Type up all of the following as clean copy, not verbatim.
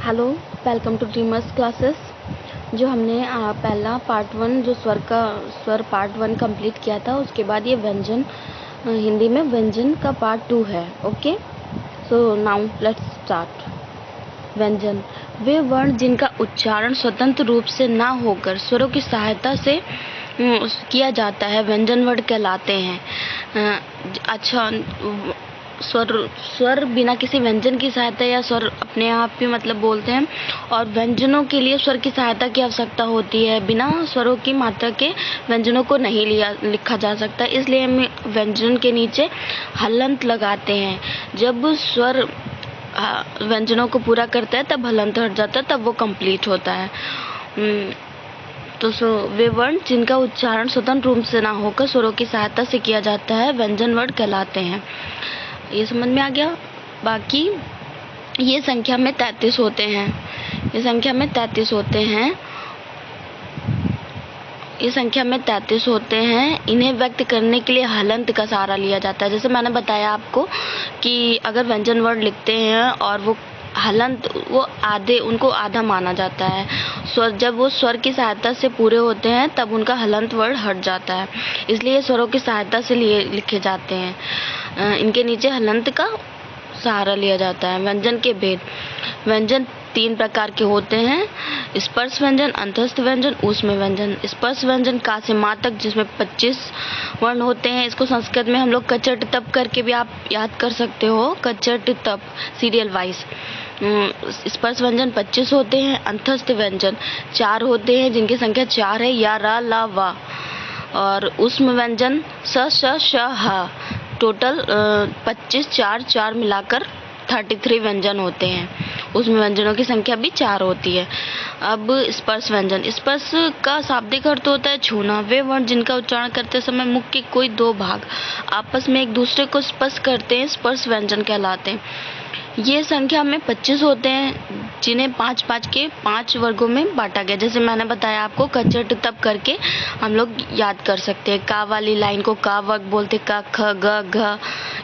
Hello, welcome to dreamers classes. जो हमने पहला पार्ट 1 जो स्वर पार्ट 1 कंप्लीट किया था, उसके बाद ये व्यंजन हिंदी में व्यंजन का पार्ट 2 है। Okay, so now let's start. व्यंजन वे वर्ण जिनका उच्चारण स्वतंत्र रूप से ना होकर स्वरों की सहायता से किया जाता है व्यंजन वर्ण कहलाते हैं। अच्छा, स्वर बिना किसी व्यंजन की सहायता या स्वर अपने आप भी मतलब बोलते हैं, और व्यंजनों के लिए स्वर की सहायता की आवश्यकता होती है। बिना स्वरों की मात्रा के व्यंजनों को नहीं लिखा जा सकता, इसलिए हम व्यंजन के नीचे हलंत लगाते हैं। जब स्वर व्यंजनों को पूरा करता है तब हलंत हट जाता है, तब वो कंप्लीट होता है। तो वे वर्ण जिनका उच्चारण स्वतंत्र रूप से ना होकर स्वरों की सहायता से किया जाता है व्यंजन वर्ण कहलाते हैं। ये समझ में आ गया। बाकी ये संख्या में 33 होते हैं। ये संख्या में 33 होते हैं। इन्हें व्यक्त करने के लिए हलंत का सहारा लिया जाता है। जैसे मैंने बताया आपको कि अगर व्यंजन वर्ण लिखते हैं और वो हलंत, उनको आधा माना जाता है। जब वो स्वर की सहायता से पूरे होते हैं तब उनका हलंत वर्ण हट जाता है, इसलिए स्वरों की सहायता से लिखे जाते हैं। इनके नीचे हलंत का सहारा लिया जाता है। व्यंजन के भेद। व्यंजन 3 प्रकार के होते हैं: स्पर्श व्यंजन, अंतस्थ व्यंजन, ऊष्म व्यंजन। स्पर्श व्यंजन का से माँ तक, जिसमें 25 वर्ण होते हैं। इसको संस्कृत में हम लोग कचट तप करके भी आप याद कर सकते हो, कचट तप सीरियल वाइज। स्पर्श व्यंजन 25 होते हैं। अंतस्थ व्यंजन 4 होते हैं, जिनकी संख्या 4 है, या, रा, ला, वा। और ऊष्म व्यंजन स, श, श, ह। टोटल 25 4 मिलाकर 33 व्यंजन होते हैं। उसमें व्यंजनों की संख्या भी 4 होती है। अब स्पर्श व्यंजन। स्पर्श का शाब्दिक अर्थ होता है छूना। वे वर्ण जिनका उच्चारण करते समय मुख के कोई 2 भाग आपस में एक दूसरे को स्पर्श करते हैं, स्पर्श व्यंजन कहलाते हैं। ये संख्या में 25 होते हैं, जिन्हें 5-5 के 5 वर्गों में बांटा गया। जैसे मैंने बताया आपको, कचट तप करके हम लोग याद कर सकते हैं। का वाली लाइन को का वर्ग बोलते, का, ख, ग, घ,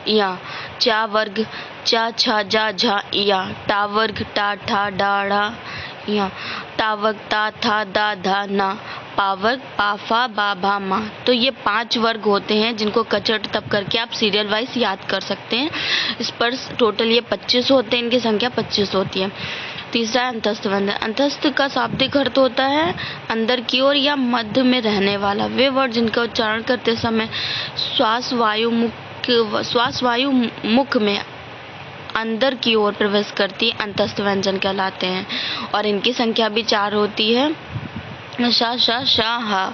या। चा वर्ग चा, छा, जा, झा, या। टा वर्ग टा, ठा, डा, ढ़ा, या। ता वर्ग ता, था, दा, धा, ना। पा वर्ग पा, फा, बा, भा, मा। तो ये 5 वर्ग होते हैं, जिनको कचट तप करके आप सीरियल वाइज याद कर सकते हैं। स्पर्श टोटल ये 25 होते हैं, इनकी संख्या 25 होती है। तीसरा है अंतस्थ व्यंजन। अंतस्थ का शाब्दिक अर्थ होता है अंदर की ओर या मध्य में रहने वाला। वे वर्ड जिनका उच्चारण करते समय श्वास वायु मुख में अंदर की ओर प्रवेश करती अंतस्थ व्यंजन कहलाते हैं, और इनकी संख्या भी 4 होती है। शा, शा, शा, हा।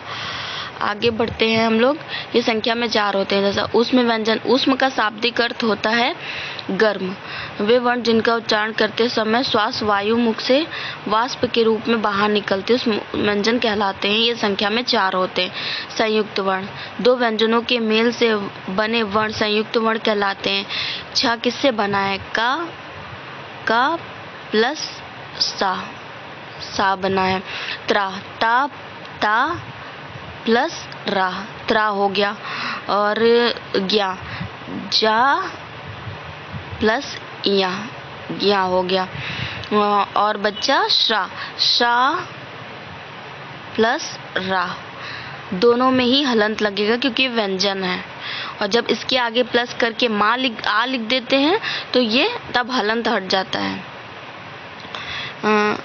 आगे बढ़ते हैं हम लोग। ये संख्या में 4 होते हैं। जैसा ऊष्म व्यंजन। ऊष्म का शाब्दिक अर्थ होता है गर्म। वे वर्ण जिनका उच्चारण करते समय श्वास वायु मुख से वाष्प के रूप में बाहर निकलते उस व्यंजन कहलाते हैं। ये संख्या में 4 होते हैं। संयुक्त वर्ण। 2 व्यंजनों के मेल से बने वर्ण संयुक्त वर्ण कहलाते हैं। छ किससे बना है? का प्लस सा बना है। ता प्लस रा, त्रा हो गया। और ज्ञा, जा प्लस या हो गया। और बच्चा शा प्लस रा। दोनों में ही हलंत लगेगा क्योंकि व्यंजन है, और जब इसके आगे प्लस करके आ लिख देते हैं तो ये तब हलंत हट जाता है।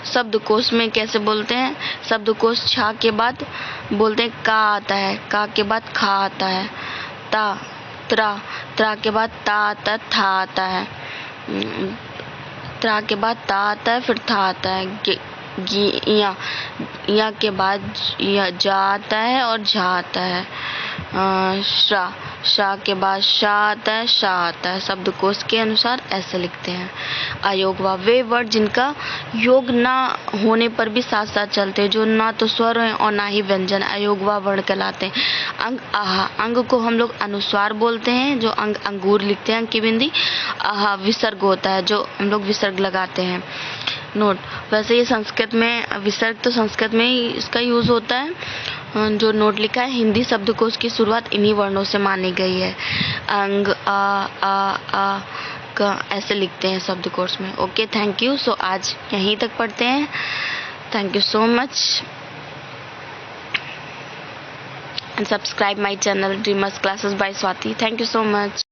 शब्दकोश में कैसे बोलते हैं? शब्दकोश छा के बाद बोलते हैं का आता है, का के बाद खा आता है, त्रा के बाद ता आता है, था आता है, त्रा के बाद ता आता है, फिर था आता है। या के बाद जा आता है और झा आता है। शा के बाद शा आता है, शा आता है। शब्दकोश के अनुसार ऐसे लिखते हैं। अयोगवा। वे वर्ड जिनका योग ना होने पर भी साथ साथ चलते हैं, जो ना तो स्वर है और ना ही व्यंजन, अयोगवा वर्ण कहलाते हैं। अंग आहा। अंग को हम लोग अनुस्वार बोलते हैं, जो अंगूर लिखते हैं, अंग की बिंदी। आहा विसर्ग होता है, जो हम लोग विसर्ग लगाते हैं। नोट। वैसे ये संस्कृत में विसर्ग, तो संस्कृत में ही इसका यूज होता है। जो नोट लिखा है, हिंदी शब्दकोश की शुरुआत इन्हीं वर्णों से मानी गई है। अंग, आ, का ऐसे लिखते हैं शब्दकोश में। Okay, thank you. सो आज यहीं तक पढ़ते हैं। Thank you so much and subscribe my channel dreamers classes bye Swati. Thank you so much.